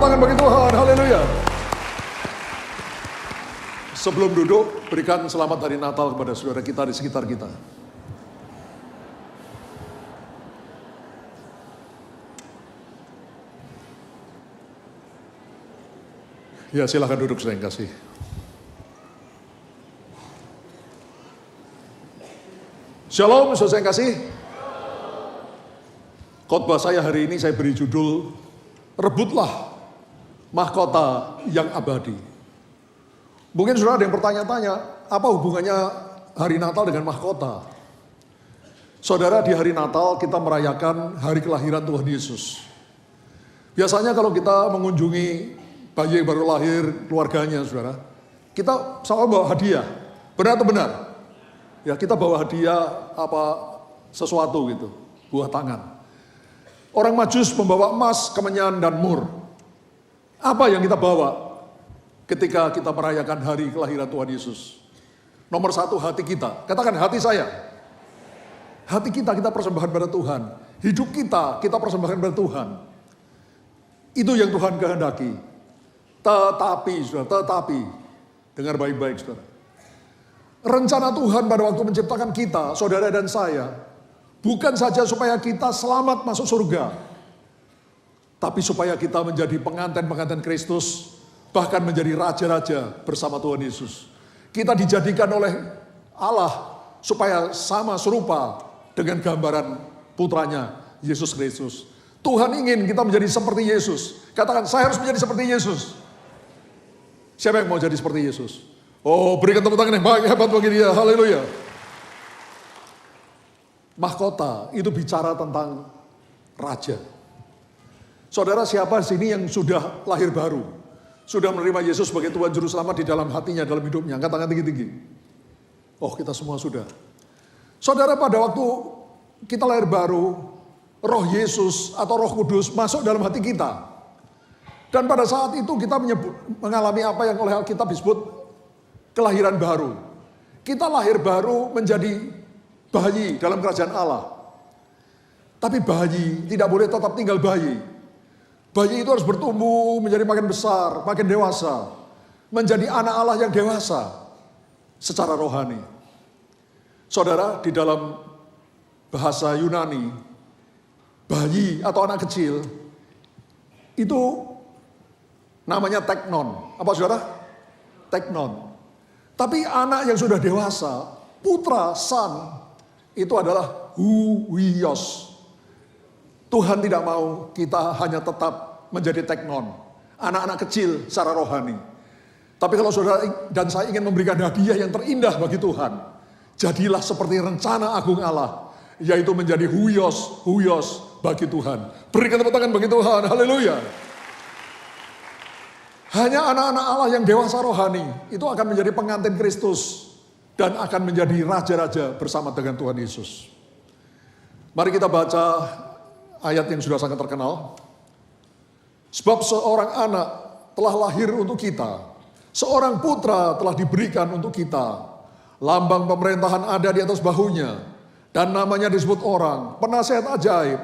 tepuk tangan bagi Tuhan, haleluya. Sebelum duduk, berikan selamat hari Natal kepada saudara kita di sekitar kita. Ya, silakan duduk, saya kasih. Shalom, saudara saya kasih. Khotbah saya hari ini saya beri judul, Rebutlah Mahkota yang Abadi. Mungkin saudara ada yang bertanya-tanya, apa hubungannya hari Natal dengan mahkota? Saudara, di hari Natal kita merayakan hari kelahiran Tuhan Yesus. Biasanya kalau kita mengunjungi bayi yang baru lahir, keluarganya saudara, kita selalu bawa hadiah. Benar atau benar? Ya, kita bawa hadiah sesuatu gitu, buah tangan. Orang Majus membawa emas, kemenyan, dan mur. Apa yang kita bawa ketika kita merayakan hari kelahiran Tuhan Yesus? Nomor satu, hati kita. Katakan, hati saya. Hati kita persembahkan pada Tuhan. Hidup kita persembahkan pada Tuhan. Itu yang Tuhan kehendaki. Tetapi, dengar baik-baik saudara. Rencana Tuhan pada waktu menciptakan kita, saudara dan saya, bukan saja supaya kita selamat masuk surga, tapi supaya kita menjadi pengantin-pengantin Kristus, bahkan menjadi raja-raja bersama Tuhan Yesus. Kita dijadikan oleh Allah supaya sama serupa dengan gambaran putranya, Yesus Kristus. Tuhan ingin kita menjadi seperti Yesus. Katakan, saya harus menjadi seperti Yesus. Siapa yang mau jadi seperti Yesus? Oh, berikan tepuk tangan yang baik, hebat bagi dia. Haleluya. Mahkota itu bicara tentang raja. Saudara, siapa di sini yang sudah lahir baru? Sudah menerima Yesus sebagai Tuhan Juru Selamat di dalam hatinya, dalam hidupnya? Angkat tangan tinggi-tinggi. Oh, kita semua sudah. Saudara, pada waktu kita lahir baru, Roh Yesus atau Roh Kudus masuk dalam hati kita. Dan pada saat itu kita mengalami apa yang oleh Alkitab disebut kelahiran baru. Kita lahir baru menjadi bayi dalam kerajaan Allah. Tapi bayi tidak boleh tetap tinggal bayi. Bayi itu harus bertumbuh menjadi makin besar, makin dewasa. Menjadi anak Allah yang dewasa secara rohani. Saudara, di dalam bahasa Yunani, bayi atau anak kecil itu namanya teknon. Apa saudara? Teknon. Tapi anak yang sudah dewasa, putra, son, itu adalah huios. Tuhan tidak mau kita hanya tetap menjadi teknon, anak-anak kecil secara rohani. Tapi kalau saudara dan saya ingin memberikan hadiah yang terindah bagi Tuhan, jadilah seperti rencana agung Allah, yaitu menjadi huios bagi Tuhan. Berikan tepuk tangan bagi Tuhan, haleluya. Hanya anak-anak Allah yang dewasa rohani, itu akan menjadi pengantin Kristus, dan akan menjadi raja-raja bersama dengan Tuhan Yesus. Mari kita baca ayat yang sudah sangat terkenal. Sebab seorang anak telah lahir untuk kita, seorang putra telah diberikan untuk kita. Lambang pemerintahan ada di atas bahunya, dan namanya disebut orang, penasihat ajaib,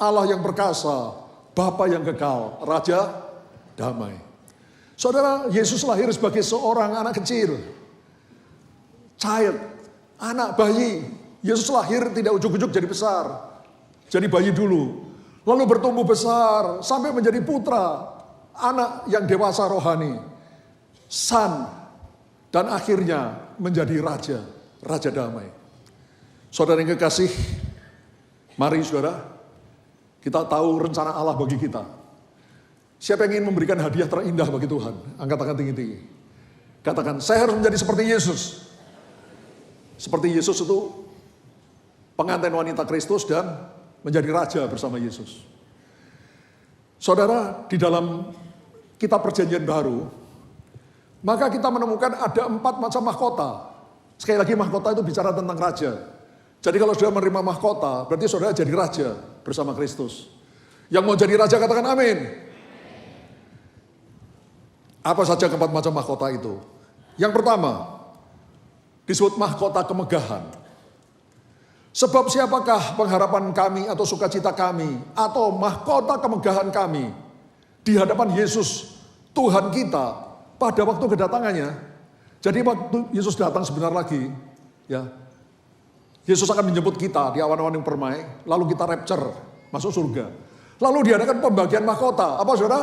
Allah yang perkasa, Bapa yang kekal, Raja damai. Saudara, Yesus lahir sebagai seorang anak kecil, child, anak bayi. Yesus lahir tidak ujuk-ujuk jadi besar, jadi bayi dulu. Lalu bertumbuh besar sampai menjadi putra, anak yang dewasa rohani, son, dan akhirnya menjadi raja damai. Saudara yang kekasih, mari saudara, kita tahu rencana Allah bagi kita. Siapa yang ingin memberikan hadiah terindah bagi Tuhan? Angkat tangan tinggi-tinggi. Katakan, saya harus menjadi seperti Yesus. Seperti Yesus itu pengantin wanita Kristus dan menjadi raja bersama Yesus. Saudara, di dalam kitab Perjanjian Baru, maka kita menemukan ada 4 macam mahkota. Sekali lagi, mahkota itu bicara tentang raja. Jadi kalau saudara menerima mahkota, berarti saudara jadi raja bersama Kristus. Yang mau jadi raja katakan amin. Apa saja keempat macam mahkota itu? Yang pertama, disebut mahkota kemegahan. Sebab siapakah pengharapan kami atau sukacita kami atau mahkota kemegahan kami? di hadapan Yesus, Tuhan kita, pada waktu kedatangannya. Jadi waktu Yesus datang sebentar lagi, ya, Yesus akan menjemput kita di awan-awan yang permai, lalu kita rapture, masuk surga. Lalu diadakan pembagian mahkota. Apa saudara?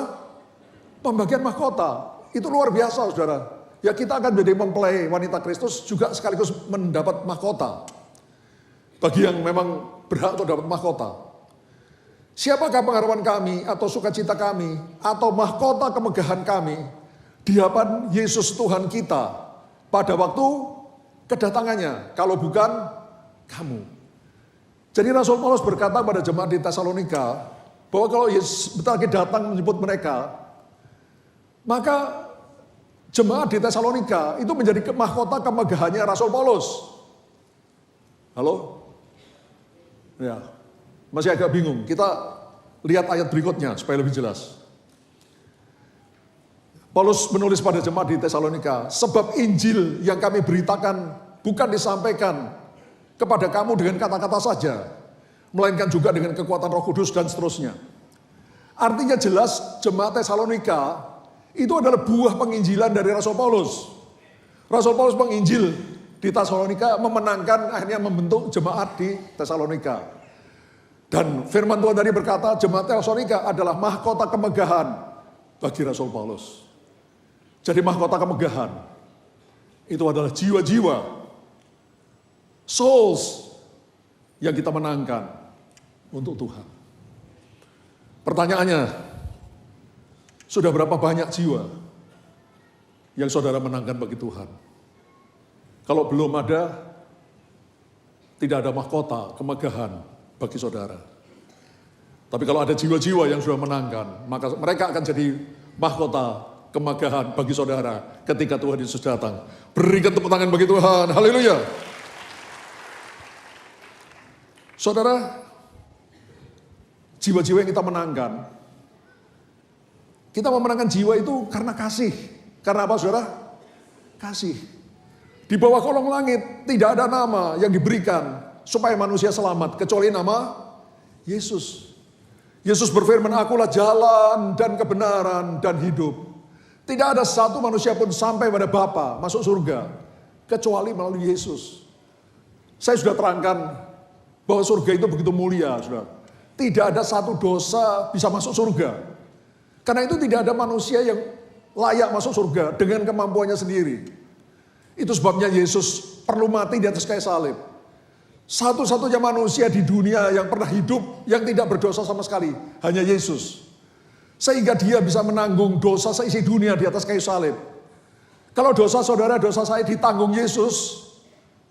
Pembagian mahkota. Itu luar biasa saudara. Ya kita akan menjadi mempelai wanita Kristus juga sekaligus mendapat mahkota. Bagi yang memang berhak untuk dapat mahkota. Siapakah pengharapan kami atau sukacita kami atau mahkota kemegahan kami di hadapan Yesus Tuhan kita pada waktu kedatangannya, kalau bukan kamu. Jadi Rasul Paulus berkata pada jemaat di Tesalonika bahwa kalau Yesus bentar lagi datang menjemput mereka, maka jemaat di Tesalonika itu menjadi mahkota kemegahannya Rasul Paulus. Halo? Ya, masih agak bingung. Kita lihat ayat berikutnya supaya lebih jelas. Paulus menulis pada jemaat di Tesalonika, sebab Injil yang kami beritakan bukan disampaikan kepada kamu dengan kata-kata saja, melainkan juga dengan kekuatan Roh Kudus dan seterusnya. Artinya jelas jemaat Tesalonika itu adalah buah penginjilan dari Rasul Paulus. Rasul Paulus menginjil di Tesalonika, memenangkan, akhirnya membentuk jemaat di Tesalonika. Dan firman Tuhan tadi berkata, jemaat Tesalonika adalah mahkota kemegahan bagi Rasul Paulus. Jadi mahkota kemegahan itu adalah jiwa-jiwa, souls yang kita menangkan untuk Tuhan. Pertanyaannya, sudah berapa banyak jiwa yang saudara menangkan bagi Tuhan? Kalau belum ada, tidak ada mahkota kemegahan bagi saudara. Tapi kalau ada jiwa-jiwa yang sudah menangkan, maka mereka akan jadi mahkota kemegahan bagi saudara ketika Tuhan Yesus datang. Berikan tepuk tangan bagi Tuhan, haleluya. Saudara, jiwa-jiwa yang kita menangkan, kita memenangkan jiwa itu karena kasih. Karena apa saudara? Kasih. Di bawah kolong langit tidak ada nama yang diberikan supaya manusia selamat kecuali nama Yesus. Yesus berfirman, akulah jalan dan kebenaran dan hidup. Tidak ada satu manusia pun sampai pada Bapa masuk surga kecuali melalui Yesus. Saya sudah terangkan bahwa surga itu begitu mulia, saudara. Tidak ada satu dosa bisa masuk surga. Karena itu tidak ada manusia yang layak masuk surga dengan kemampuannya sendiri. Itu sebabnya Yesus perlu mati di atas kayu salib. Satu-satunya manusia di dunia yang pernah hidup yang tidak berdosa sama sekali, hanya Yesus. Sehingga dia bisa menanggung dosa seisi dunia di atas kayu salib. Kalau dosa saudara, dosa saya ditanggung Yesus,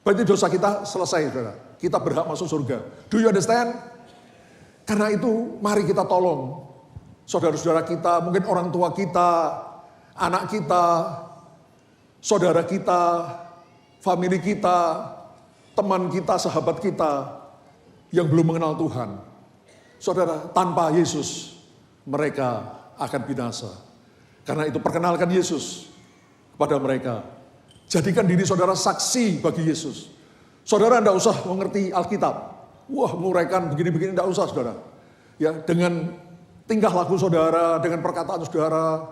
berarti dosa kita selesai, saudara. Kita berhak masuk surga. Do you understand? Karena itu mari kita tolong saudara-saudara kita, mungkin orang tua kita, anak kita, saudara kita, famili kita, teman kita, sahabat kita yang belum mengenal Tuhan. Saudara, tanpa Yesus mereka akan binasa. Karena itu perkenalkan Yesus kepada mereka. Jadikan diri saudara saksi bagi Yesus. Saudara tidak usah mengerti Alkitab. Wah, menguraikan begini-begini tidak usah saudara. Ya, dengan tingkah laku saudara, dengan perkataan saudara,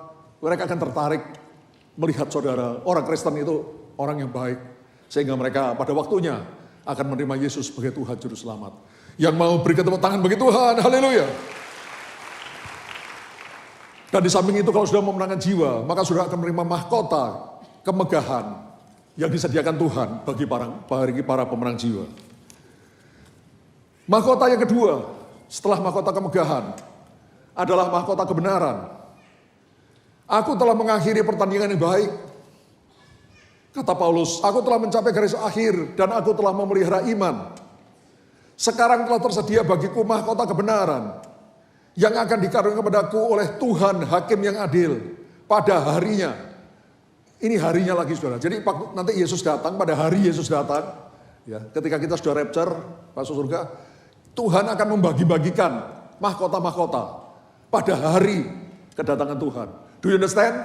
mereka akan tertarik melihat saudara, orang Kristen itu orang yang baik. Sehingga mereka pada waktunya akan menerima Yesus sebagai Tuhan Juru Selamat. Yang mau berikan tepuk tangan bagi Tuhan, haleluya. Dan di samping itu kalau sudah memenangkan jiwa, maka sudah akan menerima mahkota kemegahan yang disediakan Tuhan bagi para pemenang jiwa. Mahkota yang kedua, setelah mahkota kemegahan, adalah mahkota kebenaran. Aku telah mengakhiri pertandingan yang baik. Kata Paulus, aku telah mencapai garis akhir dan aku telah memelihara iman. Sekarang telah tersedia bagiku mahkota kebenaran yang akan dikaruniakan kepadaku oleh Tuhan Hakim yang adil pada harinya. Ini harinya lagi saudara. Jadi nanti Yesus datang, pada hari Yesus datang, ya, ketika kita sudah rapture, masuk surga, Tuhan akan membagi-bagikan mahkota-mahkota pada hari kedatangan Tuhan. Do you understand?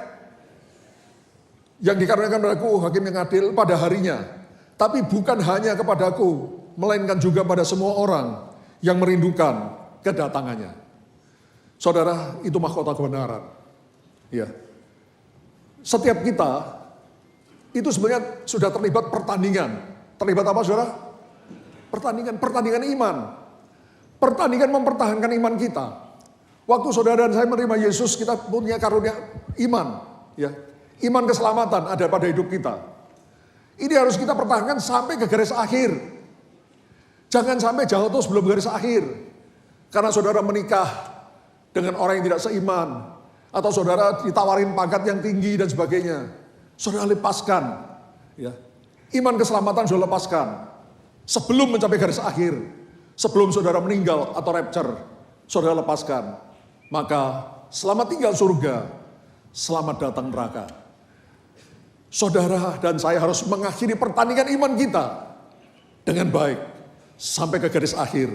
Yang dikaruniakan padaku Hakim yang adil pada harinya. Tapi bukan hanya kepadaku, melainkan juga pada semua orang yang merindukan kedatangannya. Saudara, itu mahkota kebenaran. Ya. Setiap kita itu sebenarnya sudah terlibat pertandingan. Terlibat apa, saudara? Pertandingan iman. Pertandingan mempertahankan iman kita. Waktu saudara dan saya menerima Yesus, kita punya karunia iman. Ya. Iman keselamatan ada pada hidup kita. Ini harus kita pertahankan sampai ke garis akhir. Jangan sampai jatuh sebelum garis akhir. Karena saudara menikah dengan orang yang tidak seiman. Atau saudara ditawarin pangkat yang tinggi dan sebagainya. Saudara lepaskan. Ya. Iman keselamatan saudara lepaskan. Sebelum mencapai garis akhir. Sebelum saudara meninggal atau rapture. Saudara lepaskan. Maka selamat tinggal surga. Selamat datang neraka. Saudara dan saya harus mengakhiri pertandingan iman kita dengan baik sampai ke garis akhir.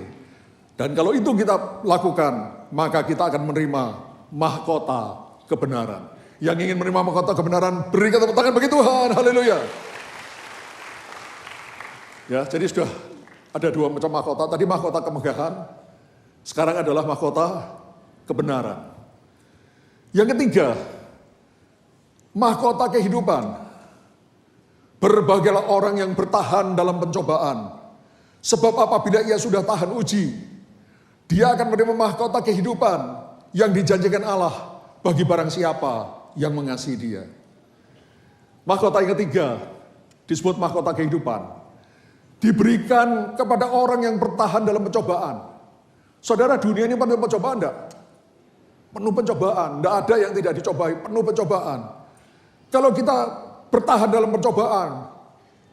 Dan kalau itu kita lakukan, maka kita akan menerima mahkota kebenaran. Yang ingin menerima mahkota kebenaran, berikan tepuk tangan bagi Tuhan. Haleluya. Ya, jadi sudah ada dua macam mahkota. Tadi mahkota kemegahan, sekarang adalah mahkota kebenaran. Yang ketiga, mahkota kehidupan. Berbagailah orang yang bertahan dalam pencobaan. Sebab apabila ia sudah tahan uji, dia akan menerima mahkota kehidupan yang dijanjikan Allah bagi barang siapa yang mengasihi dia. Mahkota yang ketiga disebut mahkota kehidupan. Diberikan kepada orang yang bertahan dalam pencobaan. Saudara, dunia ini penuh pencobaan enggak? Penuh pencobaan, enggak ada yang tidak dicobai, penuh pencobaan. Kalau kita bertahan dalam percobaan,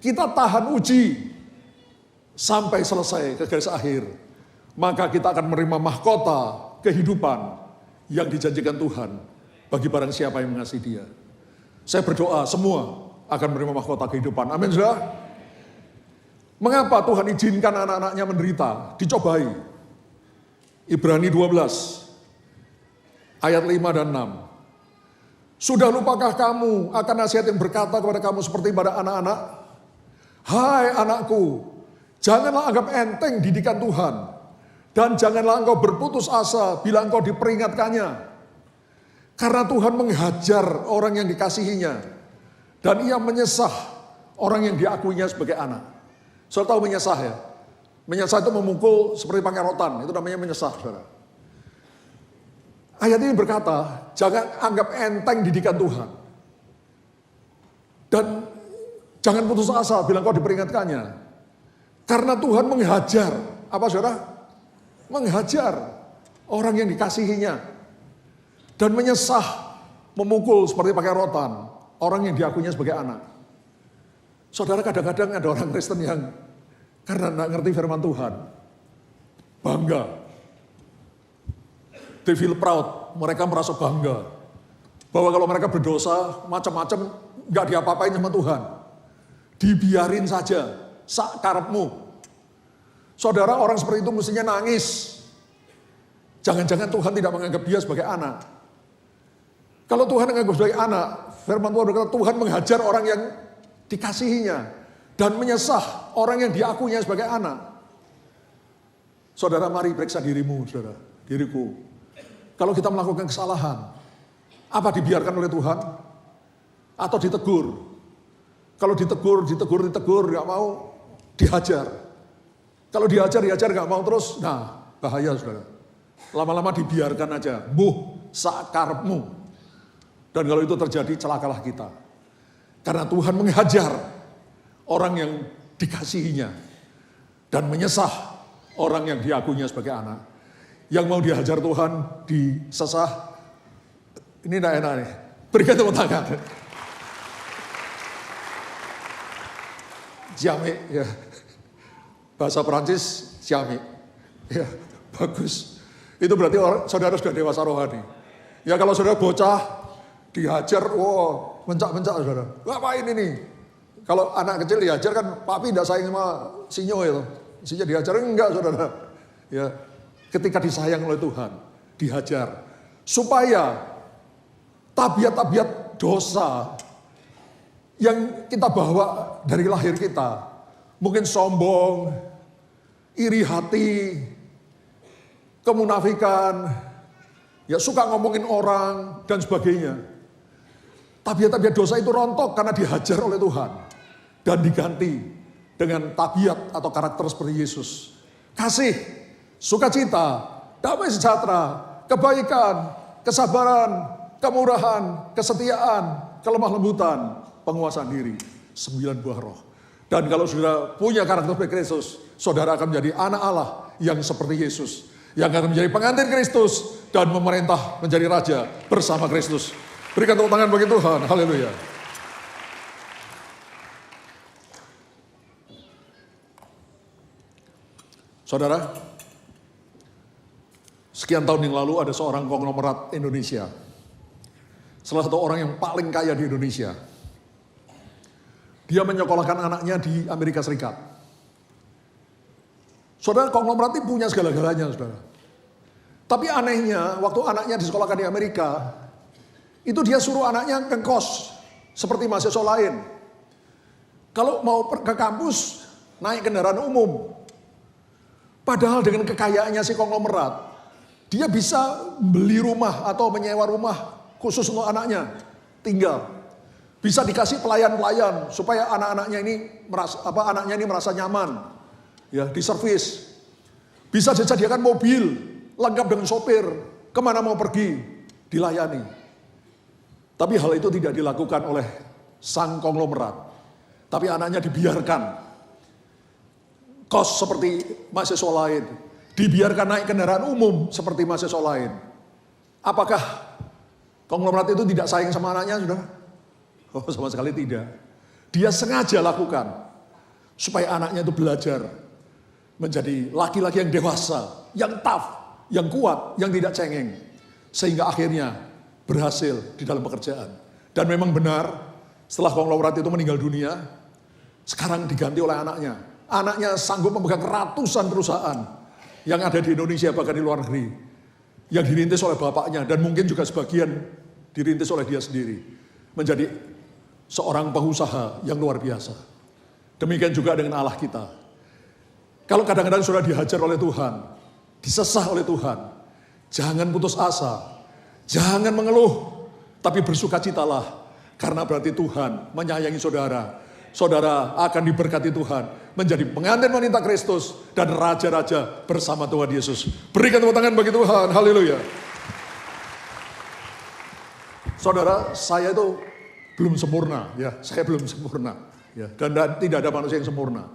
kita tahan uji sampai selesai ke garis akhir, maka kita akan menerima mahkota kehidupan yang dijanjikan Tuhan bagi barang siapa yang mengasihi dia. Saya berdoa semua akan menerima mahkota kehidupan. Amin, saudara. Mengapa Tuhan izinkan anak-anaknya menderita, dicobai? Ibrani 12 ayat 5 dan 6. Sudah lupakah kamu akan nasihat yang berkata kepada kamu seperti pada anak-anak? Hai anakku, janganlah anggap enteng didikan Tuhan. Dan janganlah engkau berputus asa bila engkau diperingatkannya. Karena Tuhan menghajar orang yang dikasihinya. Dan ia menyesah orang yang diakuinya sebagai anak. Saudara tahu menyesah ya? Menyesah itu memukul seperti pakai rotan, itu namanya menyesah, saudara. Ayat ini berkata, jangan anggap enteng didikan Tuhan. Dan jangan putus asa bila engkau diperingatkannya. Karena Tuhan menghajar, apa saudara? Menghajar orang yang dikasihinya. Dan menyesah, memukul seperti pakai rotan, orang yang diakuinya sebagai anak. Saudara, kadang-kadang ada orang Kristen yang karena tidak ngerti firman Tuhan, bangga. They feel proud, mereka merasa bangga bahwa kalau mereka berdosa macam-macam nggak diapa-apain sama Tuhan, dibiarin saja, sak karepmu. Saudara, orang seperti itu mestinya nangis. Jangan-jangan Tuhan tidak menganggap dia sebagai anak. Kalau Tuhan menganggap sebagai anak, firman Tuhan berkata Tuhan menghajar orang yang dikasihinya dan menyesah orang yang diakuinya sebagai anak. Saudara, mari periksa dirimu, saudara, diriku. Kalau kita melakukan kesalahan, apa dibiarkan oleh Tuhan? Atau ditegur? Kalau ditegur, gak mau, dihajar. Kalau dihajar, gak mau terus, nah bahaya saudara. Lama-lama dibiarkan aja, sakarepmu. Dan kalau itu terjadi, celakalah kita. Karena Tuhan menghajar orang yang dikasihinya. Dan menyesah orang yang diakuinya sebagai anak. Yang mau dihajar Tuhan, disesah. Ini tidak enak nih. Berikan tepuk tangan. Ciamik, ya. Bahasa Perancis, ciamik. Ya, bagus. Itu berarti saudara sudah dewasa rohani. Ya kalau saudara bocah, dihajar, wow, mencak-mencak saudara. Ngapain ini? Kalau anak kecil dihajar kan, papi tidak sayang sama sinyo itu. Sinyo dihajar, enggak saudara. Ya. Ketika disayang oleh Tuhan, dihajar. Supaya tabiat-tabiat dosa yang kita bawa dari lahir kita, mungkin sombong, iri hati, kemunafikan, ya suka ngomongin orang dan sebagainya. Tabiat-tabiat dosa itu rontok karena dihajar oleh Tuhan dan diganti dengan tabiat atau karakter seperti Yesus. Kasih, sukacita, damai sejahtera, kebaikan, kesabaran, kemurahan, kesetiaan, kelemah lembutan, penguasaan diri. 9 buah roh. Dan kalau saudara punya karakter seperti Kristus, saudara akan menjadi anak Allah yang seperti Yesus. Yang akan menjadi pengantin Kristus dan memerintah menjadi raja bersama Kristus. Berikan tepuk tangan bagi Tuhan. Haleluya. Saudara, sekian tahun yang lalu ada seorang konglomerat Indonesia. Salah satu orang yang paling kaya di Indonesia. Dia menyekolahkan anaknya di Amerika Serikat. Saudara, konglomerat itu punya segala-galanya, saudara. Tapi anehnya, waktu anaknya disekolahkan di Amerika, itu dia suruh anaknya ke kos, seperti mahasiswa lain. Kalau mau ke kampus, naik kendaraan umum. Padahal dengan kekayaannya si konglomerat, dia bisa beli rumah atau menyewa rumah khusus untuk anaknya tinggal. Bisa dikasih pelayan-pelayan supaya anak-anaknya ini merasa nyaman, ya, diservis. Bisa disediakan mobil lengkap dengan sopir, kemana mau pergi dilayani. Tapi hal itu tidak dilakukan oleh sang konglomerat. Tapi anaknya dibiarkan kos seperti mahasiswa lain, dibiarkan naik kendaraan umum seperti mahasiswa lain. Apakah konglomerat itu tidak sayang sama anaknya, saudara? Oh, sama sekali tidak. Dia sengaja lakukan supaya anaknya itu belajar menjadi laki-laki yang dewasa, yang tough, yang kuat, yang tidak cengeng. Sehingga akhirnya berhasil di dalam pekerjaan. Dan memang benar, setelah konglomerat itu meninggal dunia, sekarang diganti oleh anaknya. Anaknya sanggup memegang ratusan perusahaan yang ada di Indonesia, bahkan di luar negeri. Yang dirintis oleh bapaknya, dan mungkin juga sebagian dirintis oleh dia sendiri. Menjadi seorang pengusaha yang luar biasa. Demikian juga dengan Allah kita. Kalau kadang-kadang sudah dihajar oleh Tuhan, disesah oleh Tuhan, jangan putus asa, jangan mengeluh, tapi bersukacitalah, karena berarti Tuhan menyayangi saudara. Saudara akan diberkati Tuhan, menjadi pengantin wanita Kristus dan raja-raja bersama Tuhan Yesus. Berikan tepuk tangan bagi Tuhan, haleluya. Saudara, saya itu belum sempurna, ya, saya belum sempurna, ya, dan tidak ada manusia yang sempurna.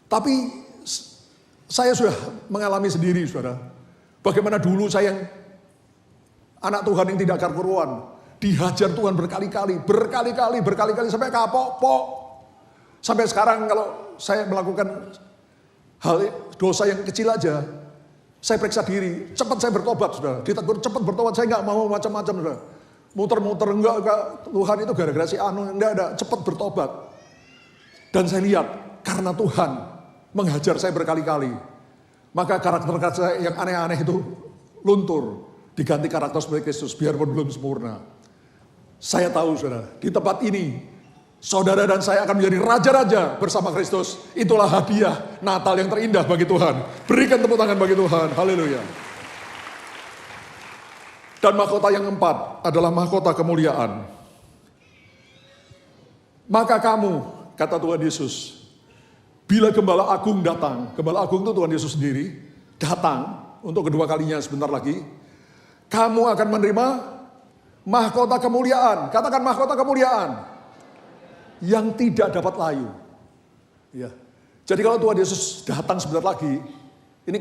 Tapi saya sudah mengalami sendiri, saudara, bagaimana dulu saya yang anak Tuhan yang tidak karu-karuan, dihajar Tuhan berkali-kali sampai kapok. Sampai sekarang kalau saya melakukan hal dosa yang kecil aja, saya periksa diri, cepat saya bertobat, saudara. Ditegur cepat bertobat, saya nggak mau macam-macam, saudara. Muter-muter, enggak, Tuhan itu gara-gara si anu, enggak, cepat bertobat. Dan saya lihat, karena Tuhan menghajar saya berkali-kali, maka karakter saya yang aneh-aneh itu luntur, diganti karakter sebagai Kristus, biarpun belum sempurna. Saya tahu, saudara, di tempat ini, saudara dan saya akan menjadi raja-raja bersama Kristus. Itulah hadiah Natal yang terindah bagi Tuhan. Berikan tepuk tangan bagi Tuhan, haleluya. Dan mahkota yang keempat adalah mahkota kemuliaan. Maka kamu, kata Tuhan Yesus, bila Gembala Agung datang, Gembala Agung itu Tuhan Yesus sendiri, datang untuk kedua kalinya sebentar lagi, kamu akan menerima mahkota kemuliaan. Katakan mahkota kemuliaan yang tidak dapat layu. Ya. Jadi kalau Tuhan Yesus datang sebentar lagi, ini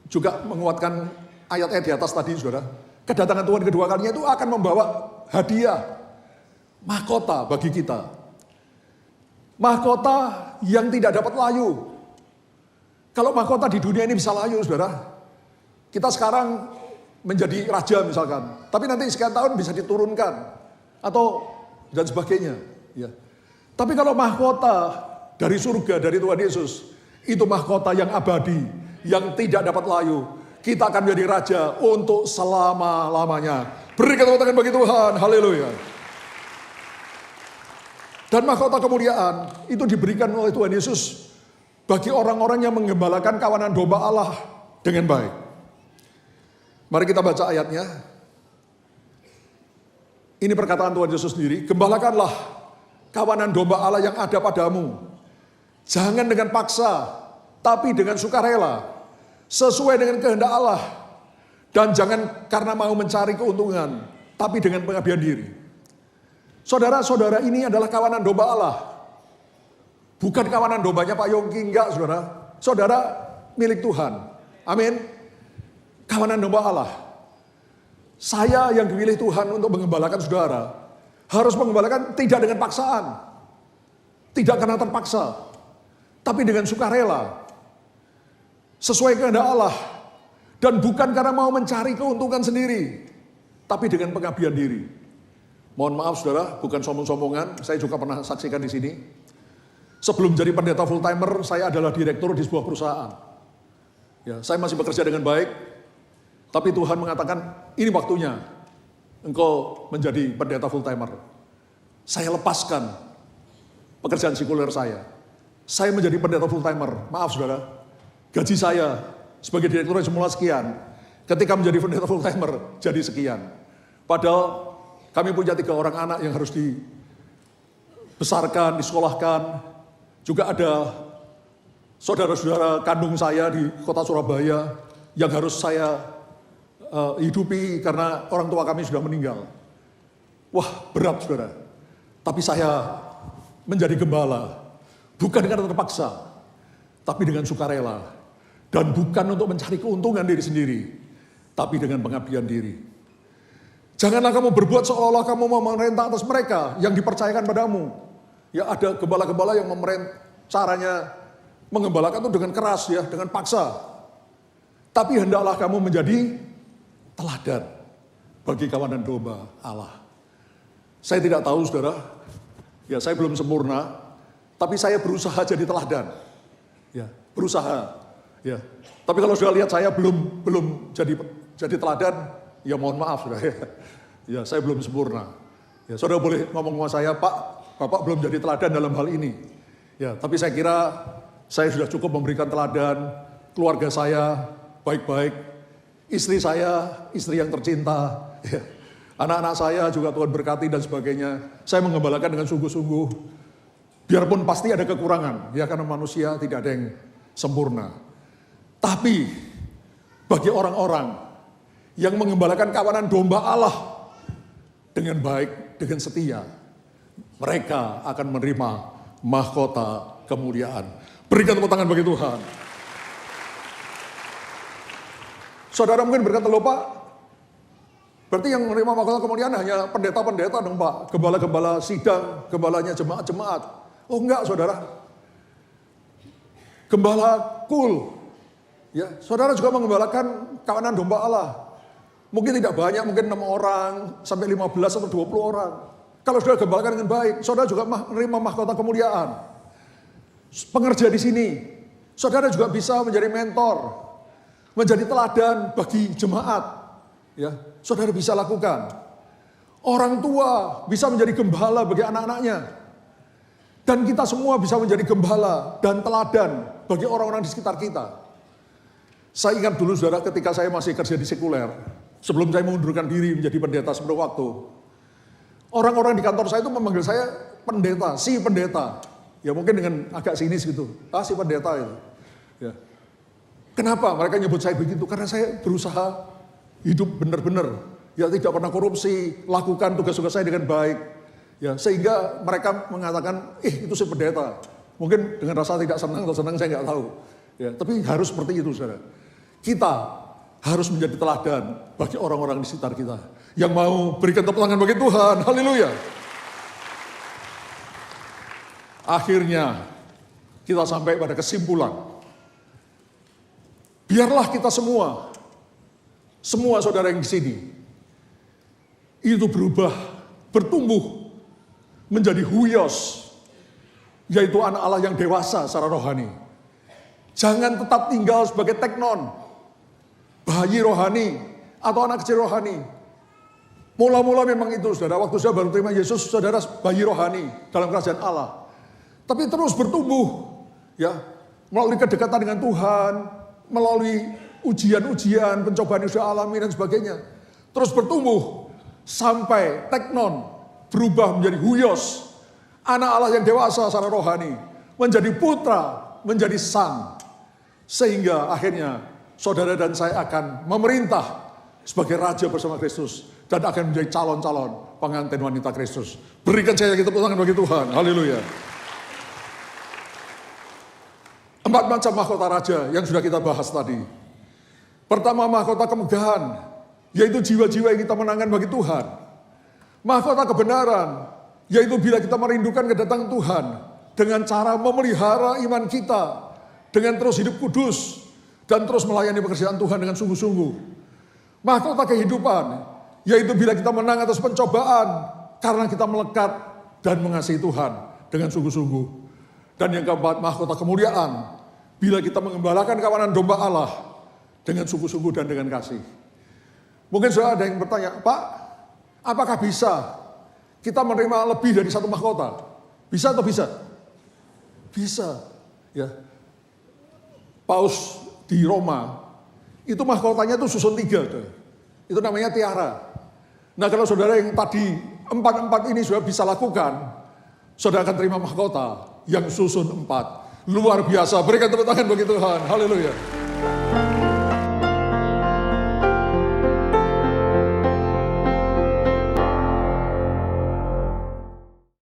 juga menguatkan ayat-ayat di atas tadi, saudara. Kedatangan Tuhan kedua kalinya itu akan membawa hadiah, mahkota bagi kita. Mahkota yang tidak dapat layu. Kalau mahkota di dunia ini bisa layu, saudara. Kita sekarang menjadi raja misalkan, tapi nanti sekian tahun bisa diturunkan atau dan sebagainya. Ya. Tapi kalau mahkota dari surga, dari Tuhan Yesus, itu mahkota yang abadi, yang tidak dapat layu. Kita akan menjadi raja untuk selama-lamanya. Berikan tepuk tangan bagi Tuhan, haleluya. Dan mahkota kemuliaan itu diberikan oleh Tuhan Yesus bagi orang-orang yang menggembalakan kawanan domba Allah dengan baik. Mari kita baca ayatnya. Ini perkataan Tuhan Yesus sendiri. Gembalakanlah kawanan domba Allah yang ada padamu. Jangan dengan paksa, tapi dengan sukarela. Sesuai dengan kehendak Allah. Dan jangan karena mau mencari keuntungan, tapi dengan pengabdian diri. Saudara-saudara, ini adalah kawanan domba Allah. Bukan kawanan dombanya Pak Yongki, enggak saudara. Saudara milik Tuhan. Amin. Kawanan domba Allah. Saya yang dipilih Tuhan untuk mengembalakan saudara, harus mengembalakan tidak dengan paksaan. Tidak karena terpaksa, tapi dengan sukarela. Sesuai kehendak Allah. Dan bukan karena mau mencari keuntungan sendiri, tapi dengan pengabdian diri. Mohon maaf saudara, bukan sombong-sombongan, saya juga pernah saksikan di sini. Sebelum jadi pendeta full timer, saya adalah direktur di sebuah perusahaan. Ya, saya masih bekerja dengan baik, tapi Tuhan mengatakan, ini waktunya engkau menjadi pendeta full timer. Saya lepaskan pekerjaan sekuler saya. Saya menjadi pendeta full timer. Maaf saudara, gaji saya sebagai direktur yang semula sekian. Ketika menjadi pendeta full timer, jadi sekian. Padahal kami punya 3 orang anak yang harus dibesarkan, disekolahkan. Juga ada saudara-saudara kandung saya di kota Surabaya yang harus saya hidupi karena orang tua kami sudah meninggal. Wah, berat saudara. Tapi saya menjadi gembala, bukan karena terpaksa, tapi dengan sukarela. Dan bukan untuk mencari keuntungan diri sendiri, tapi dengan pengabdian diri. Janganlah kamu berbuat seolah-olah kamu mau memerintah atas mereka yang dipercayakan padamu. Ya ada gembala-gembala yang caranya mengembalakan itu dengan keras ya, dengan paksa. Tapi hendaklah kamu menjadi teladan bagi kawanan domba Allah. Saya tidak tahu saudara, ya saya belum sempurna, tapi saya berusaha jadi teladan. Ya, berusaha. Ya. Tapi kalau sudah lihat saya belum jadi teladan, ya mohon maaf saudara ya. Ya, saya belum sempurna. Ya, saudara boleh ngomong sama saya, Pak, Bapak belum jadi teladan dalam hal ini. Ya, tapi saya kira saya sudah cukup memberikan teladan, keluarga saya baik-baik, istri saya, istri yang tercinta, ya. Anak-anak saya juga Tuhan berkati dan sebagainya. Saya mengembalakan dengan sungguh-sungguh. Biarpun pasti ada kekurangan, ya karena manusia tidak ada yang sempurna. Tapi bagi orang-orang yang mengembalakan kawanan domba Allah dengan baik, dengan setia, mereka akan menerima mahkota kemuliaan. Berikan tepuk tangan bagi Tuhan. Saudara mungkin berkata, loh Pak, berarti yang menerima mahkota kemuliaan hanya pendeta-pendeta dong Pak, gembala-gembala sidang, gembalanya jemaat-jemaat. Oh enggak saudara, gembala kul, ya saudara juga mengembalakan kawanan domba Allah. Mungkin tidak banyak, mungkin 6 orang, sampai 15 atau 20 orang. Kalau sudah gembalakan dengan baik, saudara juga menerima mahkota kemuliaan. Pengerja di sini, saudara juga bisa menjadi mentor, menjadi teladan bagi jemaat. Ya, saudara bisa lakukan. Orang tua bisa menjadi gembala bagi anak-anaknya. Dan kita semua bisa menjadi gembala dan teladan bagi orang-orang di sekitar kita. Saya ingat dulu saudara ketika saya masih kerja di sekuler, sebelum saya mengundurkan diri menjadi pendeta sepenuh waktu. Orang-orang di kantor saya itu memanggil saya pendeta, si pendeta. Ya mungkin dengan agak sinis gitu, si pendeta itu. Ya. Kenapa mereka nyebut saya begitu? Karena saya berusaha hidup benar-benar. Ya tidak pernah korupsi, lakukan tugas-tugas saya dengan baik. Ya, sehingga mereka mengatakan, itu si pendeta. Mungkin dengan rasa tidak senang atau senang saya nggak tahu. Ya, tapi harus seperti itu saudara. Kita harus menjadi teladan bagi orang-orang di sekitar kita. Yang mau berikan tepuk tangan bagi Tuhan. Haleluya. Akhirnya kita sampai pada kesimpulan. Biarlah kita semua saudara yang di sini, itu berubah, bertumbuh menjadi huios, yaitu anak Allah yang dewasa secara rohani. Jangan tetap tinggal sebagai teknon, bayi rohani, atau anak kecil rohani. Mula-mula memang itu, saudara. Waktu saya baru terima Yesus, saudara bayi rohani dalam kerajaan Allah. Tapi terus bertumbuh, ya, melalui kedekatan dengan Tuhan, melalui ujian-ujian, pencobaan yang sudah alami dan sebagainya. Terus bertumbuh sampai teknon, berubah menjadi huios, anak Allah yang dewasa secara rohani, menjadi putra, menjadi sang. Sehingga akhirnya saudara dan saya akan memerintah sebagai raja bersama Kristus dan akan menjadi calon-calon pengantin wanita Kristus. Berikan saya tepuk tangan bagi Tuhan. Haleluya. 4 macam mahkota raja yang sudah kita bahas tadi. Pertama, mahkota kemegahan, yaitu jiwa-jiwa yang kita menangkan bagi Tuhan. Mahkota kebenaran, yaitu bila kita merindukan kedatangan Tuhan dengan cara memelihara iman kita, dengan terus hidup kudus dan terus melayani pekerjaan Tuhan dengan sungguh-sungguh. Mahkota kehidupan, yaitu bila kita menang atas pencobaan karena kita melekat dan mengasihi Tuhan dengan sungguh-sungguh. Dan yang keempat, mahkota kemuliaan, bila kita mengembalakan kawanan domba Allah dengan sungguh-sungguh dan dengan kasih. Mungkin sudah ada yang bertanya, Pak, apakah bisa kita menerima lebih dari satu mahkota? Bisa atau bisa? Bisa. Ya. Paus di Roma, itu mahkotanya itu susun 3. Itu namanya tiara. Nah, kalau saudara yang tadi 4 ini sudah bisa lakukan, saudara akan terima mahkota yang susun 4. Luar biasa, berikan tepuk tangan bagi Tuhan. Haleluya.